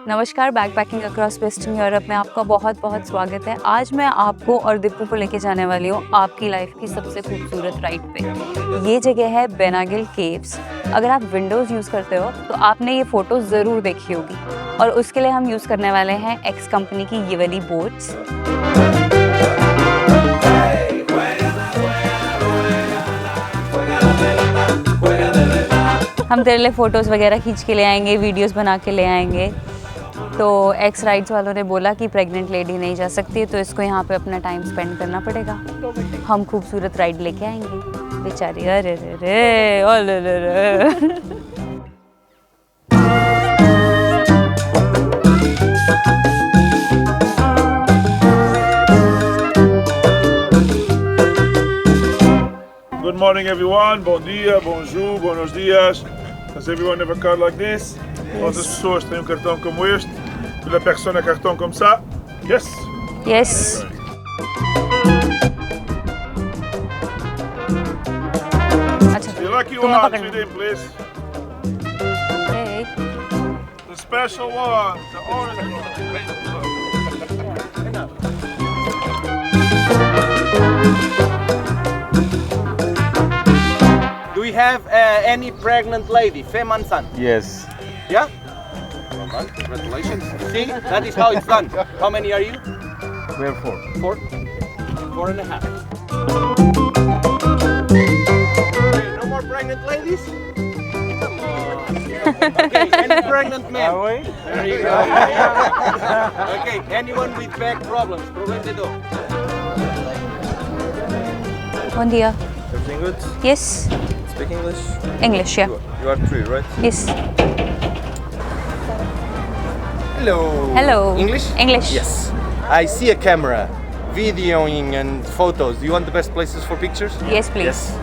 नमस्कार, backpacking across western Europe में आपका बहुत बहुत स्वागत है। आज मैं आपको और दीपू को लेके जाने वाली हूँ आपकी लाइफ की सबसे खूबसूरत राइड पे। ये जगह है बेनागिल केव्स। अगर आप विंडोज़ यूज़ करते हो तो आपने ये फ़ोटो ज़रूर देखी होगी और उसके लिए हम यूज़ करने वाले हैं एक्स कंपनी की ये वाली बोट्स। हम तेरे लिए फ़ोटोज़ वगैरह खींच के ले आएंगे, वीडियोस बना के ले आएंगे। तो एक्स राइड्स वालों ने बोला कि प्रेग्नेंट लेडी नहीं जा सकती, तो इसको यहाँ पे अपना टाइम स्पेंड करना पड़ेगा। हम खूबसूरत राइड लेके आएंगे बेचारी। अरे रे रे, अरे रे रे। Good morning everyone, bon dia, bonjour, buenos dias. Does everyone have a car like this? Todas as pessoas têm cartão como este. Toda persona cartão como ça. Yes? Yes. अच्छा, The lucky तुम्हें ones, पकड़ना। sit in please. Hey. The special one, the orange one. Do we have any pregnant lady, Feman San? Yes. Yeah? Well done. Congratulations. See, that is how it's done. How many are you? We have 4. 4? 4.5. Okay, no more pregnant ladies? Come on. Okay, any pregnant men? There you go. Okay, anyone with back problems? Problem de do. Bon dia. Everything good? Yes. Speak English? English, yeah. You are 3, right? Yes. Hello. Hello. English? English. Yes. I see a camera, videoing and photos. Do you want the best places for pictures? Yes, please. Yes.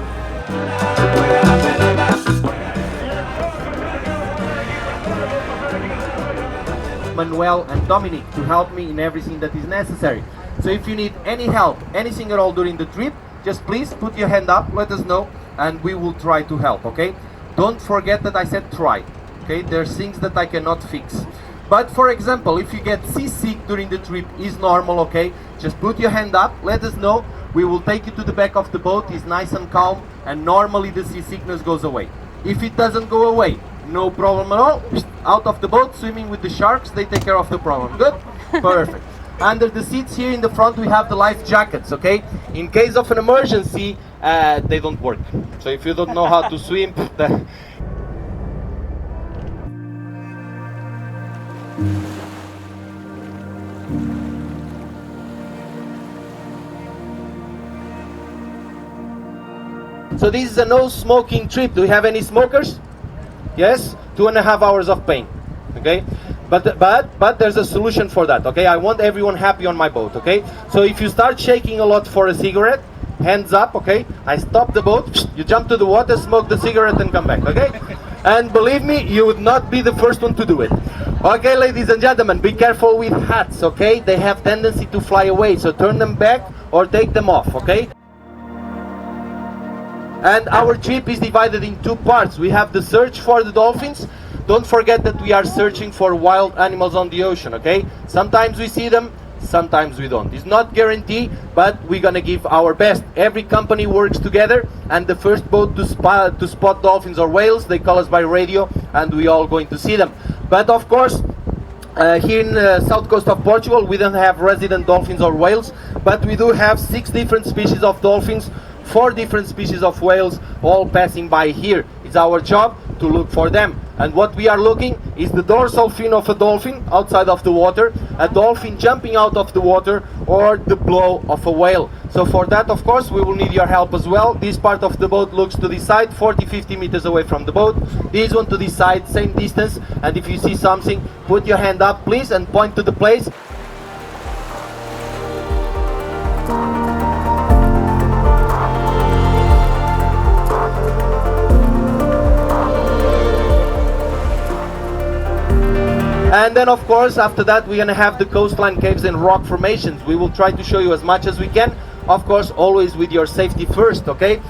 Manuel and Dominic to help me in everything that is necessary. So if you need any help, anything at all during the trip, just please put your hand up, let us know, and we will try to help, okay? Don't forget that I said try, okay? There's things that I cannot fix. But for example, if you get seasick during the trip, is normal, okay? Just put your hand up, let us know. We will take you to the back of the boat, it's nice and calm, and normally the seasickness goes away. If it doesn't go away, no problem at all. Out of the boat, swimming with the sharks, they take care of the problem. Good? Perfect. Under the seats here in the front, we have the life jackets, okay? In case of an emergency, they don't work. So if you don't know how to swim, So this is a no smoking trip. Do we have any smokers? Yes? 2.5 hours of pain. Okay? But there's a solution for that. Okay? I want everyone happy on my boat. Okay? So if you start shaking a lot for a cigarette, hands up, okay? I stop the boat, you jump to the water, smoke the cigarette and come back, okay? And believe me, you would not be the first one to do it. Okay, ladies and gentlemen, be careful with hats, okay? They have tendency to fly away, so turn them back or take them off, okay? And our trip is divided in 2 parts. We have the search for the dolphins. Don't forget that we are searching for wild animals on the ocean, okay? Sometimes we see them, sometimes we don't. It's not guaranteed, but we're gonna give our best. Every company works together, and the first boat to spot dolphins or whales, they call us by radio, and we all going to see them. But of course, here in the south coast of Portugal, we don't have resident dolphins or whales, but we do have 6 different species of dolphins, 4 different species of whales, all passing by here. It's our job to look for them. And what we are looking is the dorsal fin of a dolphin outside of the water, a dolphin jumping out of the water, or the blow of a whale. So for that, of course, we will need your help as well. This part of the boat looks to this side, 40-50 meters away from the boat. This one to this side, same distance. And if you see something, put your hand up, please, and point to the place. And then of course after that we're gonna have the coastline caves and rock formations. We will try to show you as much as we can. Of course, always with your safety first, okay?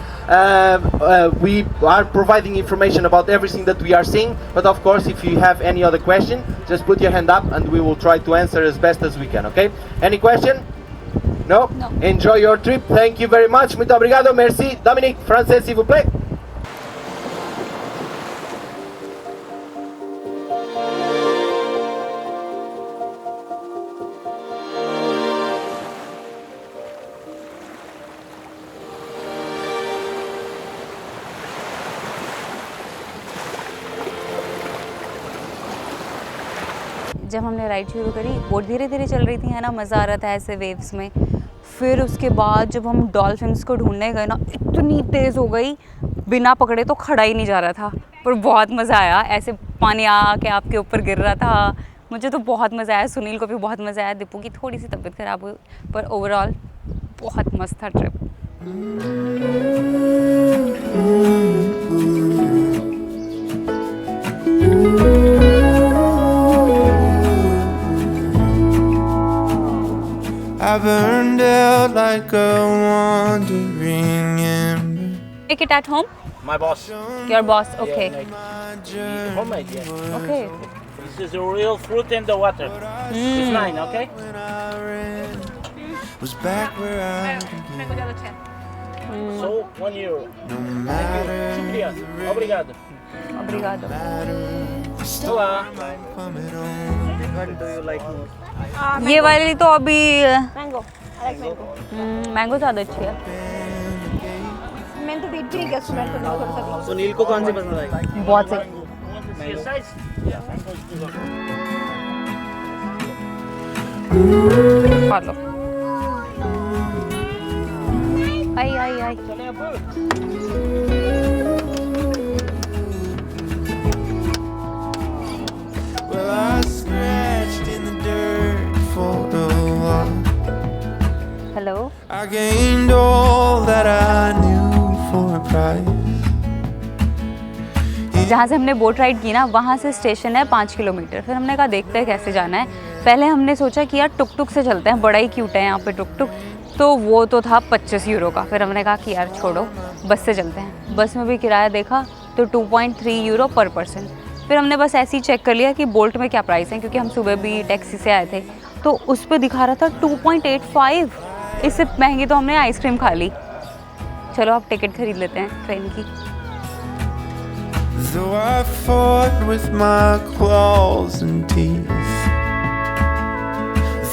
We are providing information about everything that we are seeing, but of course, if you have any other question, just put your hand up and we will try to answer as best as we can, okay? Any question? No? No. Enjoy your trip. Thank you very much. Muito obrigado. Merci. Dominique, français, s'il vous plaît. जब हमने ride शुरू करी boat धीरे धीरे चल रही थी, है ना, मज़ा आ रहा था ऐसे वेव्स में। फिर उसके बाद जब हम डॉल्फिन्स को ढूंढने गए ना, इतनी तेज़ हो गई, बिना पकड़े तो खड़ा ही नहीं जा रहा था। पर बहुत मज़ा आया, ऐसे पानी आके आपके ऊपर गिर रहा था। मुझे तो बहुत मज़ा आया, सुनील को भी बहुत मज़ा आया। दीपू की थोड़ी सी तबीयत ख़राब हुई, पर ओवरऑल बहुत मस्त था trip. I burned out like a wandering ember. Make it at home? My boss. Your boss, okay. Homemade, yeah. Okay. This is the real fruit in the water. It's mine, okay? When I ran, was back where I began. So, €1. No matter Shukriya. Obrigado. Obrigado. Olá. coming home. What do you like most? ये वाली तो अभी mango I like mango mango ज़्यादा अच्छी है। मैंने तो beat भी नहीं किया स्टूडेंट को थोड़ा सा भी। सुनील को कौन सी पसंद आई? बहुत से Your size? खा लो। आई आई आई। चले अब। Well, I scratched in the dirt for a while. Hello. I gained all that I knew for a price. जहाँ से हमने बोट राइड की ना, वहाँ से स्टेशन है 5 किलोमीटर। फिर हमने कहा देखते हैं कैसे जाना है। पहले हमने सोचा कि यार टुक टुक से चलते हैं, बड़ा ही क्यूट है यहाँ पे टुक टुक, तो वो तो था 25 यूरो का। फिर हमने कहा कि यार छोड़ो, बस से चलते हैं। बस में भी किराया देखा तो 2.3 यूरो पर पर्सन। फिर हमने बस ऐसे ही चेक कर लिया कि बोल्ट में क्या प्राइस है, क्योंकि हम सुबह भी टैक्सी से आए थे, तो उस पर दिखा रहा था 2.85। इससे महंगी तो हमने आइसक्रीम खा ली। चलो अब टिकट खरीद लेते हैं ट्रेन की। Though I fought with my claws and teeth,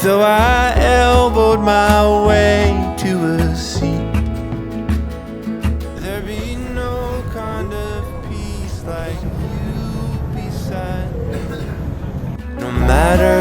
though I elbowed my way to a seat, there be no kind of peace like you beside me. No matter